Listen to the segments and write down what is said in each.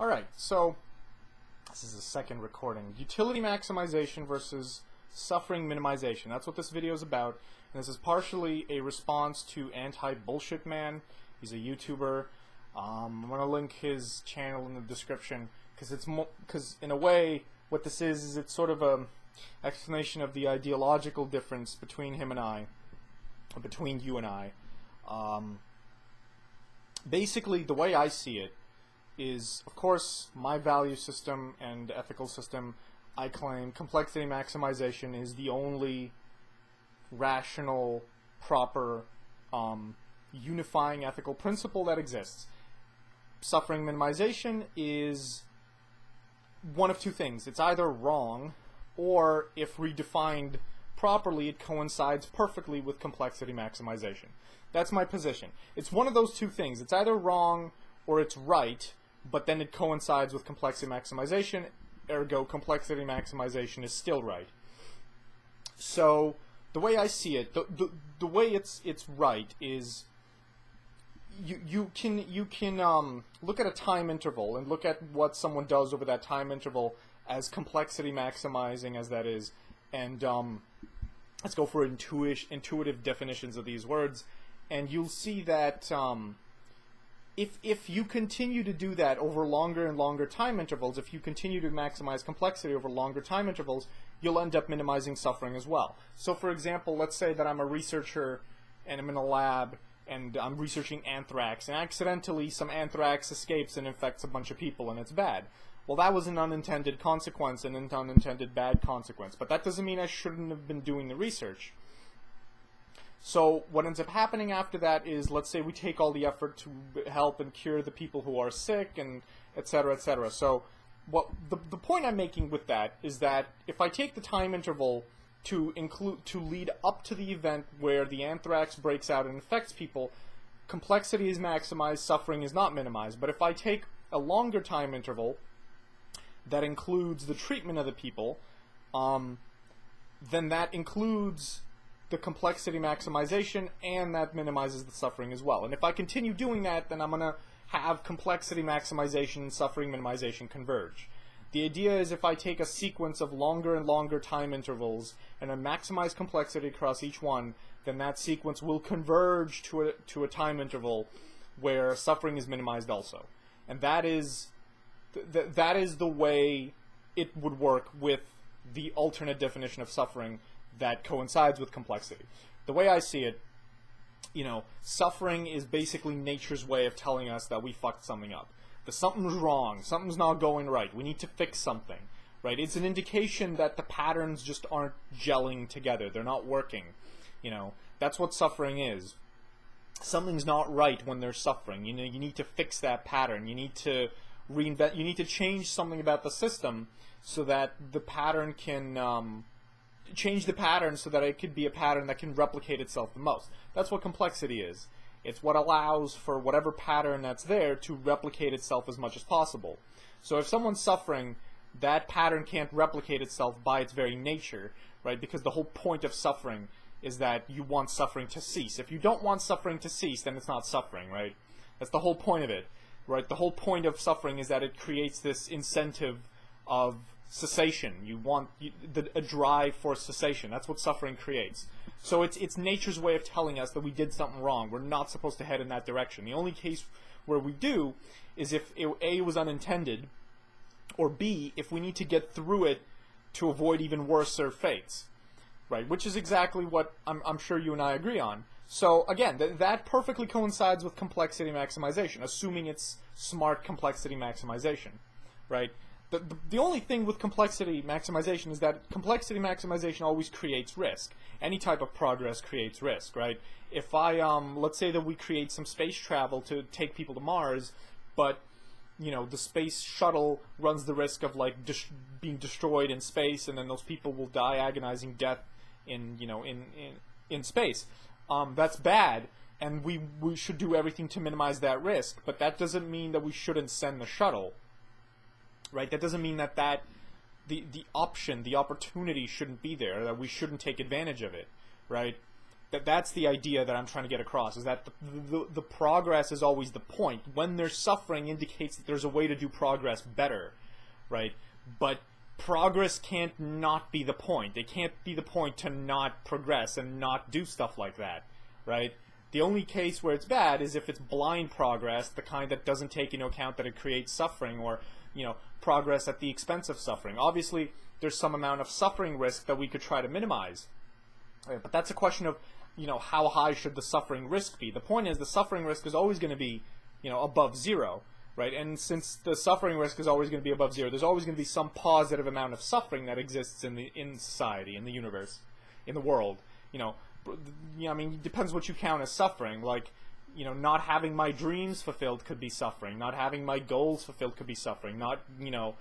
Alright, so this is the second recording. Utility maximization versus suffering minimization. That's what this video is about. And this is partially a response to Anti-Bullshit Man. He's a YouTuber. I'm going to link his channel in the description because in a way what this is it's sort of a explanation of the ideological difference between him and I, between you and I. Basically, the way I see it is, of course, my value system and ethical system. I claim complexity maximization is the only rational, proper, unifying ethical principle that exists. Suffering minimization is one of two things. It's either wrong, or if redefined properly, it coincides perfectly with complexity maximization. That's my position. It's one of those two things. It's either wrong or it's right, but then it coincides with complexity maximization, ergo complexity maximization is still right. So the way I see it, the way it's right is you can look at a time interval and look at what someone does over that time interval as complexity maximizing as that is, and let's go for intuitive definitions of these words, and you'll see that if you continue to do that over longer and longer time intervals, if you continue to maximize complexity over longer time intervals, you'll end up minimizing suffering as well. So for example, let's say that I'm a researcher and I'm in a lab and I'm researching anthrax, and accidentally some anthrax escapes and infects a bunch of people and it's bad. Well, that was an unintended consequence, an unintended bad consequence, but that doesn't mean I shouldn't have been doing the research. So what ends up happening after that is, let's say we take all the effort to help and cure the people who are sick, and etc., etc. So what the point I'm making with that is that if I take the time interval to lead up to the event where the anthrax breaks out and infects people, complexity is maximized, suffering is not minimized. But if I take a longer time interval that includes the treatment of the people, then that includes the complexity maximization, and that minimizes the suffering as well. And if I continue doing that, then I'm going to have complexity maximization and suffering minimization converge. The idea is if I take a sequence of longer and longer time intervals and I maximize complexity across each one, then that sequence will converge to a time interval where suffering is minimized also. And that is the way it would work with the alternate definition of suffering that coincides with complexity. The way I see it, suffering is basically nature's way of telling us that we fucked something up. That something's wrong, something's not going right, we need to fix something, right? It's an indication that the patterns just aren't gelling together, they're not working. That's what suffering is. Something's not right when there's suffering. You need to fix that pattern. You need to reinvent, you need to change something about the system so that the pattern can change the pattern so that it could be a pattern that can replicate itself the most. That's what complexity is. It's what allows for whatever pattern that's there to replicate itself as much as possible. So if someone's suffering, that pattern can't replicate itself by its very nature, right? Because the whole point of suffering is that you want suffering to cease. If you don't want suffering to cease, then it's not suffering, right? That's the whole point of it, right? The whole point of suffering is that it creates this incentive of cessation. You want a drive for cessation. That's what suffering creates. So it's nature's way of telling us that we did something wrong. We're not supposed to head in that direction. The only case where we do is if A was unintended, or B, if we need to get through it to avoid even worse fates, right? Which is exactly what I'm sure you and I agree on. So again, that perfectly coincides with complexity maximization, assuming it's smart complexity maximization, right? The only thing with complexity maximization is that complexity maximization always creates risk. Any type of progress creates risk, right? If let's say that we create some space travel to take people to Mars, but the space shuttle runs the risk of being destroyed in space, and then those people will die agonizing death in space. That's bad, and we should do everything to minimize that risk. But that doesn't mean that we shouldn't send the shuttle. Right? That doesn't mean that the option, the opportunity shouldn't be there, that we shouldn't take advantage of it, right? That's the idea that I'm trying to get across, is that the progress is always the point. When there's suffering indicates that there's a way to do progress better, right? But progress can't not be the point. It can't be the point to not progress and not do stuff like that, right? The only case where it's bad is if it's blind progress, the kind that doesn't take into account that it creates suffering, or, you know, progress at the expense of suffering. Obviously, there's some amount of suffering risk that we could try to minimize, right? But that's a question of, you know, how high should the suffering risk be? The point is the suffering risk is always going to be, you know, above zero, right? And since the suffering risk is always going to be above zero, there's always going to be some positive amount of suffering that exists in society, in the universe, in the world. You know, I mean, it depends what you count as suffering. Like, you know, not having my dreams fulfilled could be suffering. Not having my goals fulfilled could be suffering. Not, you know,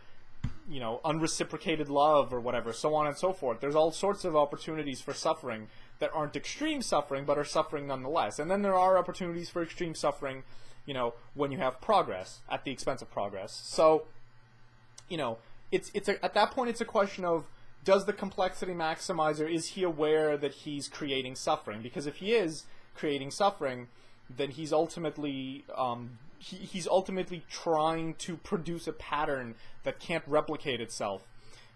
unreciprocated love or whatever, so on and so forth. There's all sorts of opportunities for suffering that aren't extreme suffering, but are suffering nonetheless. And then there are opportunities for extreme suffering, you know, when you have progress at the expense of progress. So, you know, at that point it's a question of, does the complexity maximizer, is he aware that he's creating suffering? Because if he is creating suffering, then he's ultimately he's ultimately trying to produce a pattern that can't replicate itself,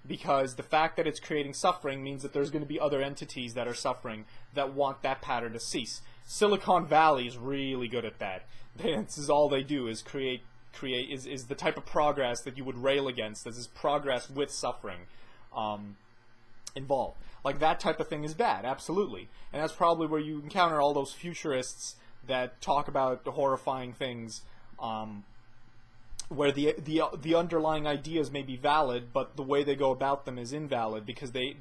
because the fact that it's creating suffering means that there's going to be other entities that are suffering that want that pattern to cease. Silicon Valley is really good at that. This is all they do, is create is the type of progress that you would rail against. This is progress with suffering involved. Like, that type of thing is bad, absolutely. And that's probably where you encounter all those futurists that talk about the horrifying things, where the underlying ideas may be valid, but the way they go about them is invalid, because they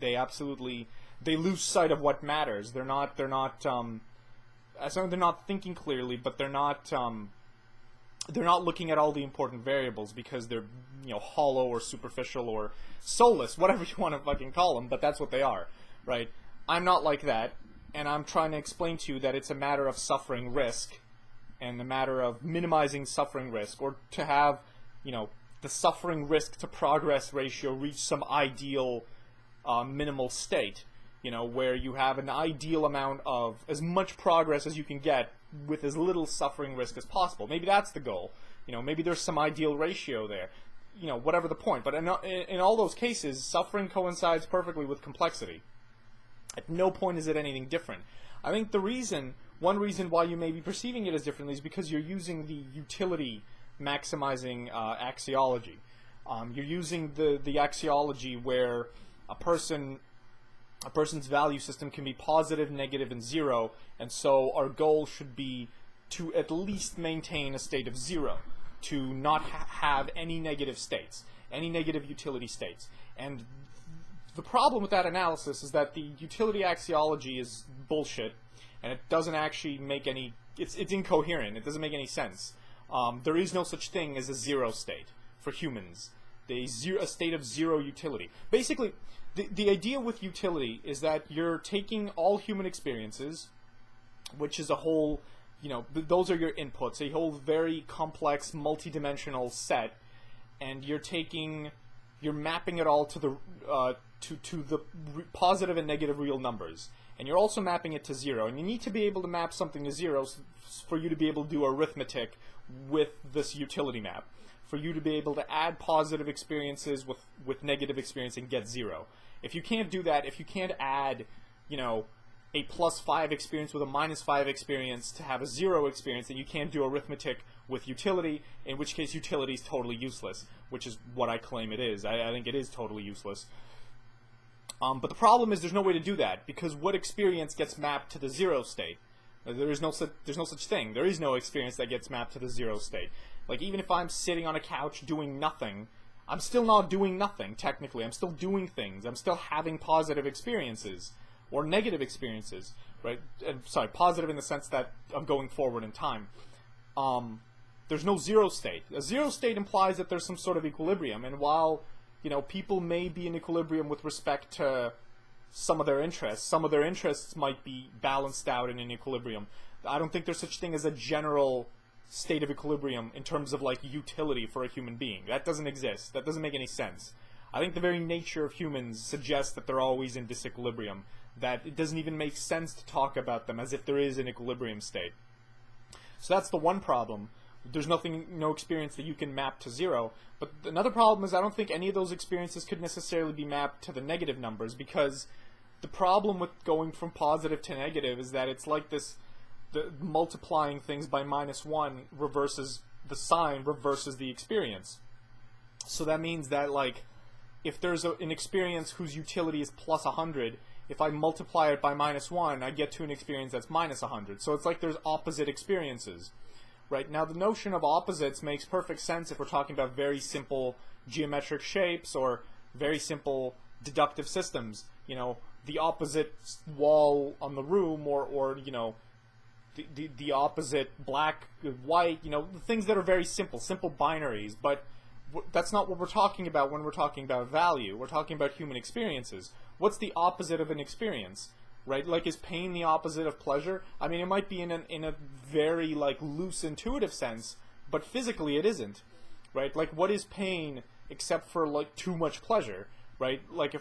lose sight of what matters. They're not thinking clearly, but they're not looking at all the important variables, because they're, you know, hollow or superficial or soulless, whatever you want to fucking call them, but that's what they are, right? I'm not like that, and I'm trying to explain to you that it's a matter of suffering risk, and the matter of minimizing suffering risk, or to have, you know, the suffering risk to progress ratio reach some ideal minimal state, you know, where you have an ideal amount of as much progress as you can get with as little suffering risk as possible. Maybe that's the goal. You know, maybe there's some ideal ratio there. You know, whatever the point. But in all those cases, suffering coincides perfectly with complexity. At no point is it anything different. I think one reason why you may be perceiving it as differently is because you're using the utility maximizing axiology. You're using the axiology where a person's value system can be positive, negative, and zero, and so our goal should be to at least maintain a state of zero, to not have any negative states, any negative utility states. And the problem with that analysis is that the utility axiology is bullshit, and it doesn't actually make any, it's incoherent, it doesn't make any sense. There is no such thing as a zero state for humans. A state of zero utility. Basically, the idea with utility is that you're taking all human experiences, which is a whole, you know, those are your inputs, a whole very complex, multidimensional set, and you're mapping it all to the positive and negative real numbers, and you're also mapping it to zero. And you need to be able to map something to zero for you to be able to do arithmetic with this utility map, for you to be able to add positive experiences with negative experience and get zero. If you can't do that, if you can't add, you know, a +5 experience with a -5 experience to have a zero experience, then you can't do arithmetic with utility, in which case utility is totally useless, which is what I claim it is. I think it is totally useless. But the problem is there's no way to do that, because what experience gets mapped to the zero state? There's no such thing. There is no experience that gets mapped to the zero state. Like, even if I'm sitting on a couch doing nothing, I'm still not doing nothing, technically. I'm still doing things. I'm still having positive experiences, or negative experiences, right? Sorry, positive in the sense that I'm going forward in time. There's no zero state. A zero state implies that there's some sort of equilibrium, and while, you know, people may be in equilibrium with respect to some of their interests might be balanced out in an equilibrium. I don't think there's such thing as a general state of equilibrium in terms of, like, utility for a human being. That doesn't exist. That doesn't make any sense. I think the very nature of humans suggests that they're always in disequilibrium, that it doesn't even make sense to talk about them as if there is an equilibrium state. So that's the one problem. There's no experience that you can map to zero. But another problem is I don't think any of those experiences could necessarily be mapped to the negative numbers, because the problem with going from positive to negative is that it's like this, the multiplying things by -1 reverses the sign, reverses the experience. So that means that, like, if there's an experience whose utility is plus 100, if I multiply it by -1, I get to an experience that's minus 100. So it's like there's opposite experiences. Right, now the notion of opposites makes perfect sense if we're talking about very simple geometric shapes or very simple deductive systems. You know, the opposite wall on the room, or you know, the opposite black, white, you know, things that are very simple binaries. But that's not what we're talking about when we're talking about value. We're talking about human experiences. What's the opposite of an experience? Right, like, is pain the opposite of pleasure? I mean, it might be in a very, like, loose intuitive sense, but physically it isn't. Right, like, what is pain except for, like, too much pleasure? Right, like,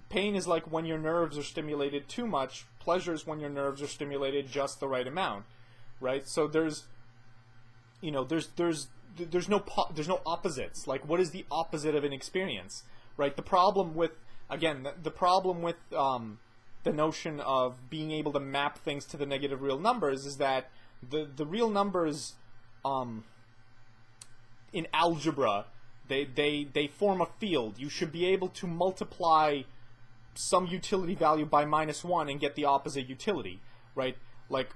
pain is like when your nerves are stimulated too much. Pleasure is when your nerves are stimulated just the right amount. Right, so there's, you know, there's no opposites. Like, what is the opposite of an experience? Right, the problem with, again, the problem with the notion of being able to map things to the negative real numbers is that the real numbers in algebra, they form a field. You should be able to multiply some utility value by -1 and get the opposite utility, right? Like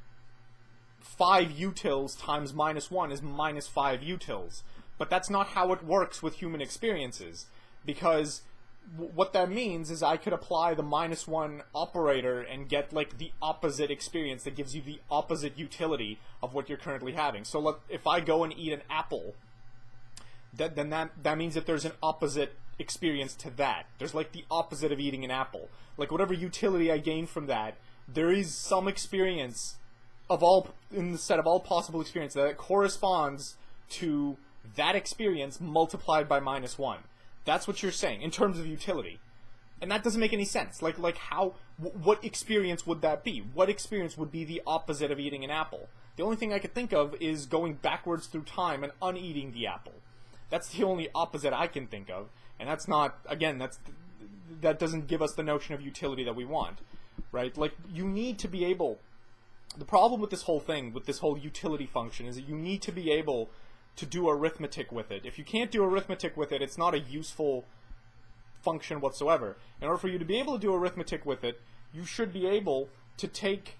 5 utils times -1 is -5 utils. But that's not how it works with human experiences, because what that means is I could apply the -1 operator and get, like, the opposite experience that gives you the opposite utility of what you're currently having. So look, if I go and eat an apple, then that means that there's an opposite experience to that. There's, like, the opposite of eating an apple. Like, whatever utility I gain from that, there is some experience in the set of all possible experiences that corresponds to that experience multiplied by -1. That's what you're saying, in terms of utility. And that doesn't make any sense. Like what experience would that be? What experience would be the opposite of eating an apple? The only thing I could think of is going backwards through time and uneating the apple. That's the only opposite I can think of. And that's not, again, that doesn't give us the notion of utility that we want. Right? Like, you need to be able... The problem with this whole thing, with this whole utility function, is that you need to be able to do arithmetic with it. If you can't do arithmetic with it, it's not a useful function whatsoever. In order for you to be able to do arithmetic with it, you should be able to take,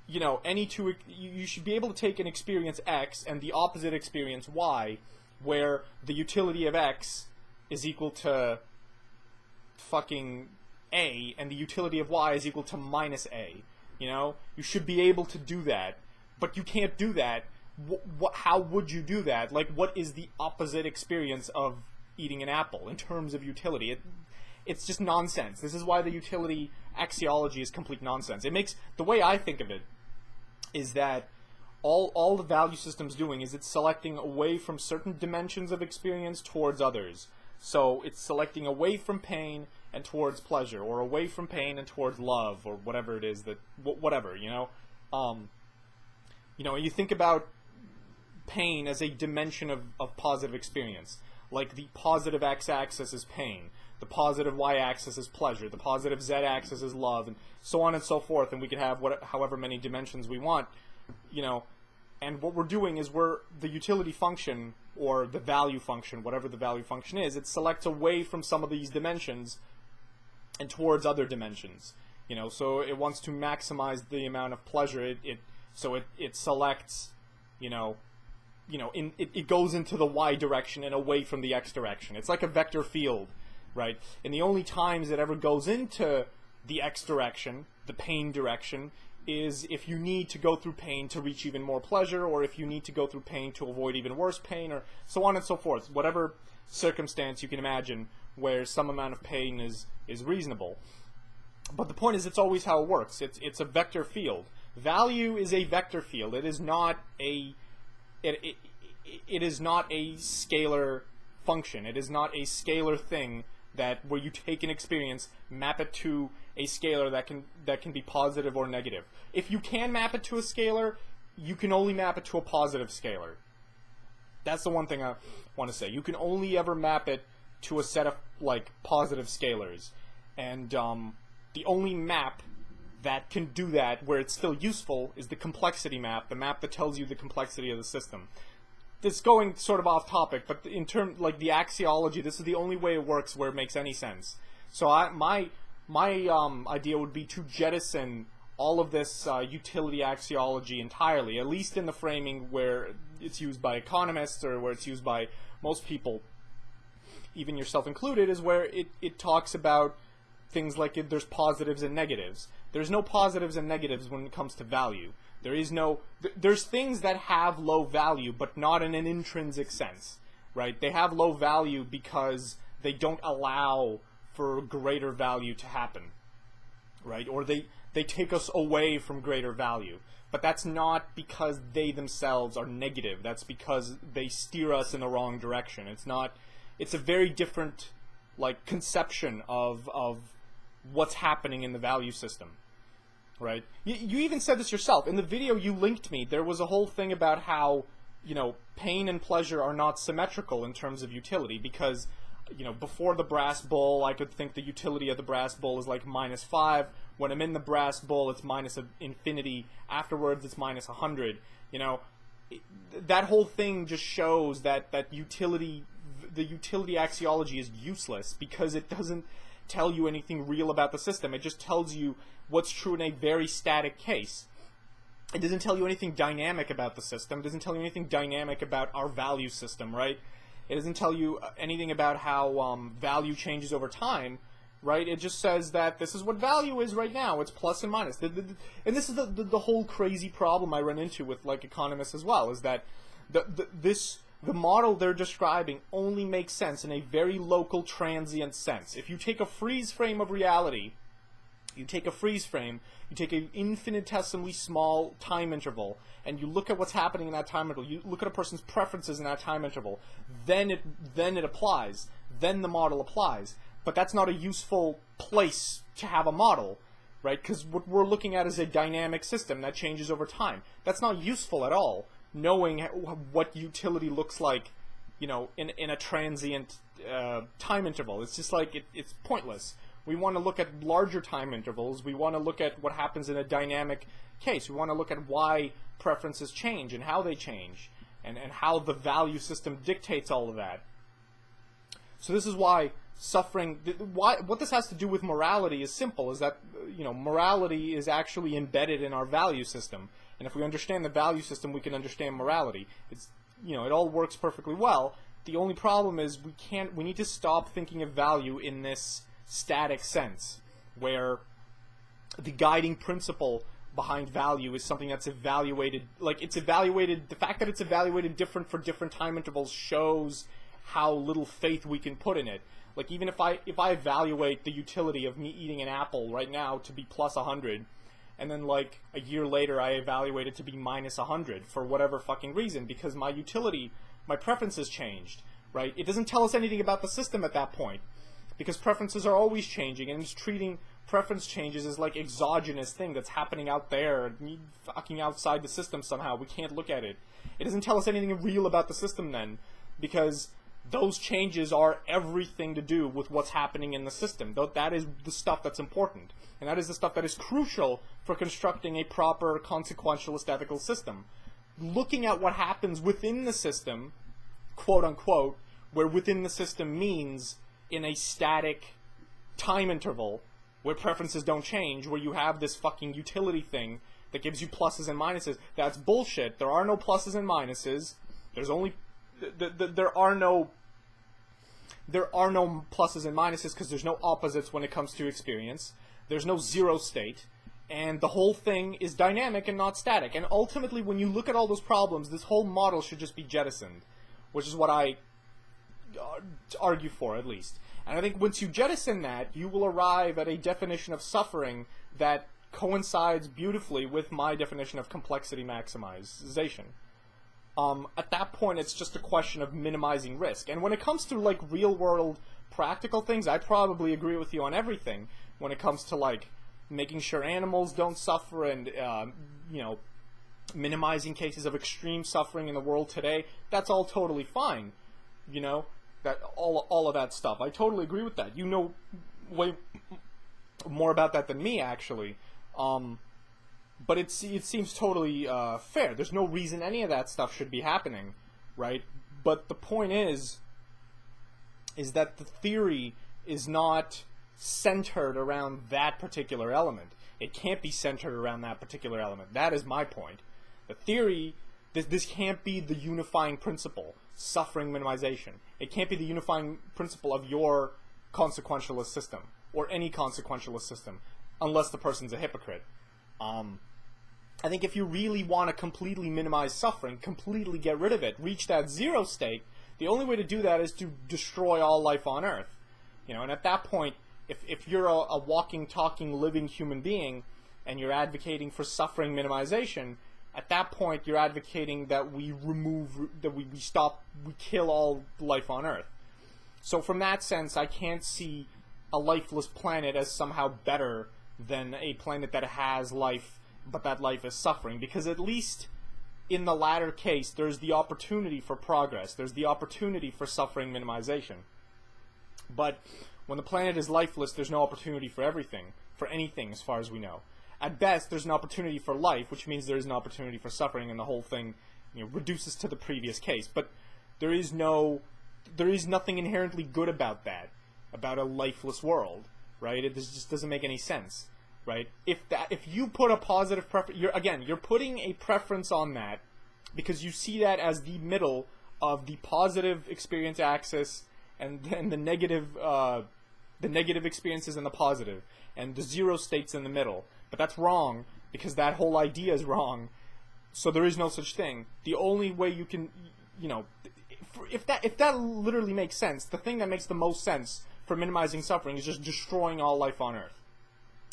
you know, you should be able to take an experience X and the opposite experience Y, where the utility of X is equal to fucking A, and the utility of Y is equal to -A. You know? You should be able to do that, but you can't do that. How would you do that? Like, what is the opposite experience of eating an apple in terms of utility? It's just nonsense. This is why the utility axiology is complete nonsense. It makes, the way I think of it is that all the value system's doing is it's selecting away from certain dimensions of experience towards others. So it's selecting away from pain and towards pleasure, or away from pain and towards love, or whatever it is that, whatever, you know? You know, you think about pain as a dimension of positive experience. Like, the positive x-axis is pain, the positive y-axis is pleasure, the positive z-axis is love, and so on and so forth, and we could have however many dimensions we want, you know. And what we're doing is the utility function, or the value function, whatever the value function is, it selects away from some of these dimensions and towards other dimensions, you know. So it wants to maximize the amount of pleasure. So it selects, it goes into the y direction and away from the x direction. It's like a vector field, right? And the only times it ever goes into the x direction, the pain direction, is if you need to go through pain to reach even more pleasure, or if you need to go through pain to avoid even worse pain, or so on and so forth. Whatever circumstance you can imagine where some amount of pain is reasonable. But the point is, it's always how it works. It's a vector field. Value is a vector field. It is not a it is not a scalar function. It is not a scalar thing that where you take an experience, map it to a scalar that can be positive or negative. If you can map it to a scalar, you can only map it to a positive scalar. That's the one thing I want to say. You can only ever map it to a set of like positive scalars, and the only map that can do that where it's still useful is the complexity map, the map that tells you the complexity of the system. This is going sort of off topic, but in terms like the axiology, this is the only way it works where it makes any sense. So my idea would be to jettison all of this utility axiology entirely, at least in the framing where it's used by economists or where it's used by most people, even yourself included, is where it talks about things like there's positives and negatives. There's no positives and negatives when it comes to value. There's things that have low value, but not in an intrinsic sense, right? They have low value because they don't allow for greater value to happen, right? Or they take us away from greater value. But that's not because they themselves are negative. That's because they steer us in the wrong direction. It's a very different like conception of what's happening in the value system, right? You even said this yourself. In the video you linked me, there was a whole thing about how, you know, pain and pleasure are not symmetrical in terms of utility because, you know, before the brass bull, I could think the utility of the brass bull is like -5. When I'm in the brass bull, it's minus infinity. Afterwards, it's minus 100. You know, that whole thing just shows that the utility axiology is useless because it doesn't tell you anything real about the system. It just tells you what's true in a very static case. It doesn't tell you anything dynamic about the system. It doesn't tell you anything dynamic about our value system, right? It doesn't tell you anything about how value changes over time, right? It just says that this is what value is right now. It's plus and minus. And this is the whole crazy problem I run into with like economists as well, is that the model they're describing only makes sense in a very local, transient sense. If you take a freeze frame of reality, you take an infinitesimally small time interval, and you look at what's happening in that time interval, you look at a person's preferences in that time interval, then it applies. Then the model applies. But that's not a useful place to have a model, right? Because what we're looking at is a dynamic system that changes over time. That's not useful at all, knowing what utility looks like, you know, in a transient time interval. It's just like, it's pointless. We want to look at larger time intervals. We want to look at what happens in a dynamic case. We want to look at why preferences change and how they change, and how the value system dictates all of that. So this is why suffering, what this has to do with morality is simple, is that, you know, morality is actually embedded in our value system. And if we understand the value system, we can understand morality. It's, you know, it all works perfectly well. The only problem is we need to stop thinking of value in this static sense, where the guiding principle behind value is something that's evaluated, like it's evaluated, the fact that it's evaluated different for different time intervals shows how little faith we can put in it. Like even if I evaluate the utility of me eating an apple right now to be plus 100, and then like a year later I evaluate it to be minus 100 for whatever fucking reason, because my utility, my preferences changed, right? It doesn't tell us anything about the system at that point, because preferences are always changing, and it's treating preference changes as like exogenous thing that's happening out there, fucking outside the system somehow. We can't look at it. It doesn't tell us anything real about the system then, because those changes are everything to do with what's happening in the system. That is the stuff that's important, and that is the stuff that is crucial for constructing a proper consequentialist ethical system. Looking at what happens within the system, quote unquote, where within the system means in a static time interval where preferences don't change, where you have this fucking utility thing that gives you pluses and minuses. That's bullshit. There are no pluses and minuses. There's only there are no pluses and minuses because there's no opposites when it comes to experience. There's no zero state, and the whole thing is dynamic and not static. And ultimately, when you look at all those problems, this whole model should just be jettisoned, which is what I argue for, at least. And I think once you jettison that, you will arrive at a definition of suffering that coincides beautifully with my definition of complexity maximization. At that point, it's just a question of minimizing risk. And when it comes to like real-world practical things, I probably agree with you on everything. when it comes to like making sure animals don't suffer and you know, minimizing cases of extreme suffering in the world today, that's all totally fine. You know, that all of that stuff. I totally agree with that. You know way more about that than me, actually. But it seems totally fair. There's no reason any of that stuff should be happening, right? But the point is that the theory is not centered around that particular element. It can't be centered around that particular element. That is my point. The theory, this can't be the unifying principle, suffering minimization. It can't be the unifying principle of your consequentialist system, or any consequentialist system, unless the person's a hypocrite. I think if you really want to completely minimize suffering, completely get rid of it, reach that zero state, the only way to do that is to destroy all life on Earth. You know, and at that point, if you're a walking, talking, living human being, and you're advocating for suffering minimization, at that point you're advocating that we kill all life on Earth. So from that sense, I can't see a lifeless planet as somehow better than a planet that has life, but that life is suffering, because at least in the latter case, there's the opportunity for progress. There's the opportunity for suffering minimization. But when the planet is lifeless, there's no opportunity for anything as far as we know. At best, there's an opportunity for life, which means there is an opportunity for suffering, and the whole thing, you know, reduces to the previous case. But there is nothing inherently good about that, about a lifeless world, right? It just doesn't make any sense, right? If you put a positive preference, you're putting a preference on that because you see that as the middle of the positive experience axis and then the negative experiences and the positive, and the zero states in the middle. But that's wrong, because that whole idea is wrong. So there is no such thing. The only way you can, you know, if that literally makes sense, the thing that makes the most sense for minimizing suffering is just destroying all life on Earth.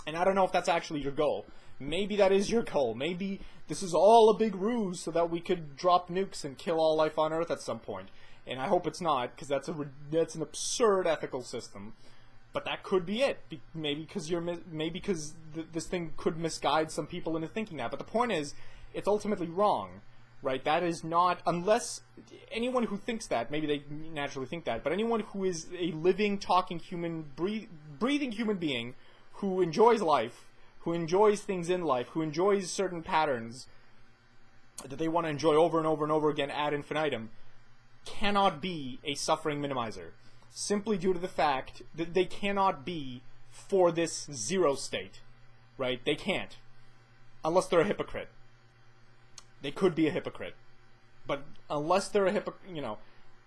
And I don't know if that's actually your goal. Maybe that is your goal. Maybe this is all a big ruse so that we could drop nukes and kill all life on Earth at some point. And I hope it's not, because that's an absurd ethical system. But that could be it. Maybe because this thing could misguide some people into thinking that. But the point is, it's ultimately wrong, right? That is not, unless anyone who thinks that, maybe they naturally think that, but anyone who is a living, talking human, breathing human being who enjoys life, who enjoys things in life, who enjoys certain patterns that they want to enjoy over and over and over again ad infinitum, cannot be a suffering minimizer. Simply due to the fact that they cannot be for this zero state, right? They can't. Unless they're a hypocrite. They could be a hypocrite. But unless they're a hypocrite, you know,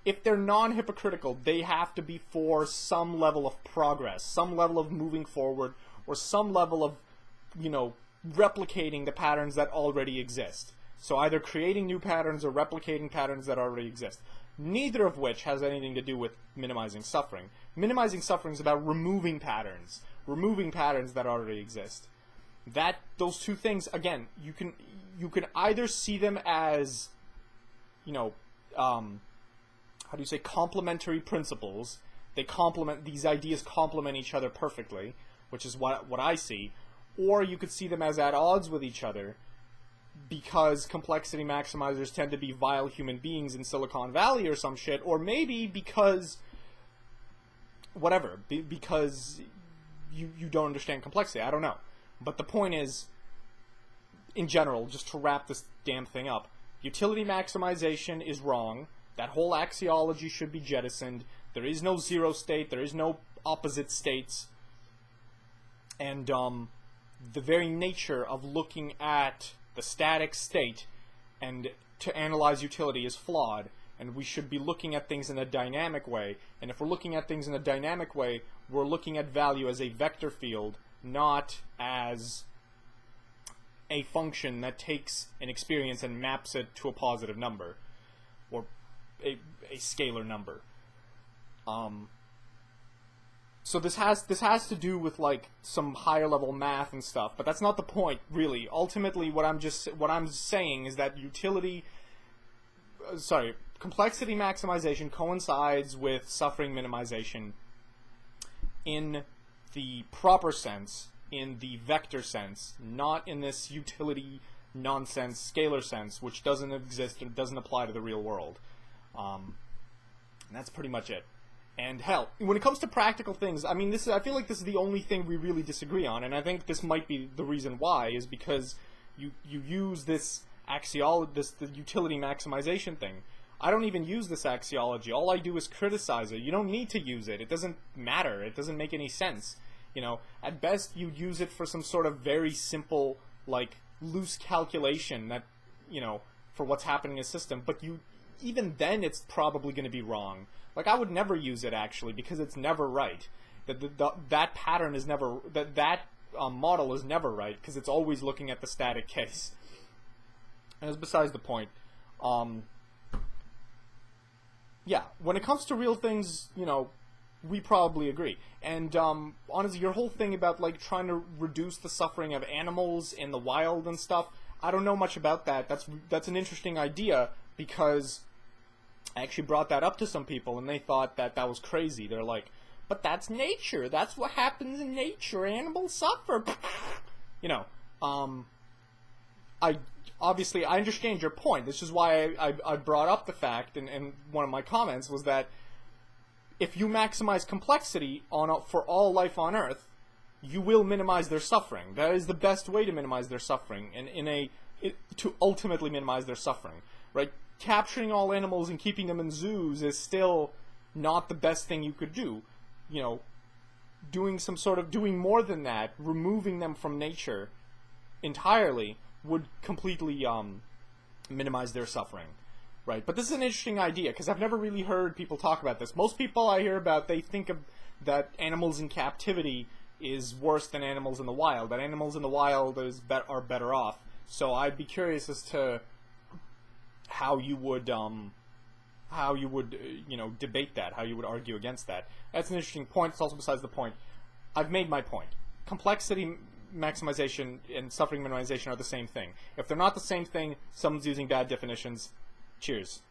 if they're non-hypocritical, they have to be for some level of progress, some level of moving forward, or some level of, you know, replicating the patterns that already exist. So either creating new patterns or replicating patterns that already exist. Neither of which has anything to do with minimizing suffering. Minimizing suffering is about removing patterns that already exist. Those two things, again, you can either see them as, you know, how do you say, complementary principles. These ideas complement each other perfectly, which is what I see. Or you could see them as at odds with each other, because complexity maximizers tend to be vile human beings in Silicon Valley or some shit, or maybe because whatever, because you don't understand complexity. I don't know. But the point is, in general, just to wrap this damn thing up, utility maximization is wrong. That whole axiology should be jettisoned. There is no zero state. There is no opposite states. And the very nature of looking at the static state and to analyze utility is flawed, and we should be looking at things in a dynamic way. And if we're looking at things in a dynamic way, we're looking at value as a vector field, not as a function that takes an experience and maps it to a positive number, or a scalar number. So this has to do with like some higher level math and stuff, but that's not the point really. Ultimately, what I'm saying is that complexity maximization coincides with suffering minimization in the proper sense, in the vector sense, not in this utility nonsense scalar sense, which doesn't exist and doesn't apply to the real world. And that's pretty much it. And hell, when it comes to practical things, I mean, I feel like this is the only thing we really disagree on, and I think this might be the reason why, is because you use this the utility maximization thing. I don't even use this axiology. All I do is criticize it. You don't need to use it. It doesn't matter. It doesn't make any sense. You know, at best you use it for some sort of very simple, like, loose calculation that, you know, for what's happening in a system, but even then it's probably going to be wrong. Like, I would never use it, actually, because it's never right. That pattern is never, that model is never right, because it's always looking at the static case. And it's besides the point. Yeah, when it comes to real things, you know, we probably agree. And honestly, your whole thing about, like, trying to reduce the suffering of animals in the wild and stuff, I don't know much about that. That's an interesting idea, because I actually brought that up to some people, and they thought that was crazy. They're like, but that's nature. That's what happens in nature. Animals suffer. You know, obviously, I understand your point. This is why I brought up the fact, and one of my comments was that if you maximize complexity for all life on Earth, you will minimize their suffering. That is the best way to minimize their suffering, and to ultimately minimize their suffering, right? Capturing all animals and keeping them in zoos is still not the best thing you could do. You know, doing more than that, removing them from nature entirely, would completely minimize their suffering, right? But this is an interesting idea, because I've never really heard people talk about this. Most people I hear about, they think that animals in captivity is worse than animals in the wild, that animals in the wild are better off. So I'd be curious as to how you would you know, debate that, how you would argue against that. That's an interesting point. It's also besides the point. I've made my point. Complexity maximization and suffering minimization are the same thing. If they're not the same thing, someone's using bad definitions. Cheers.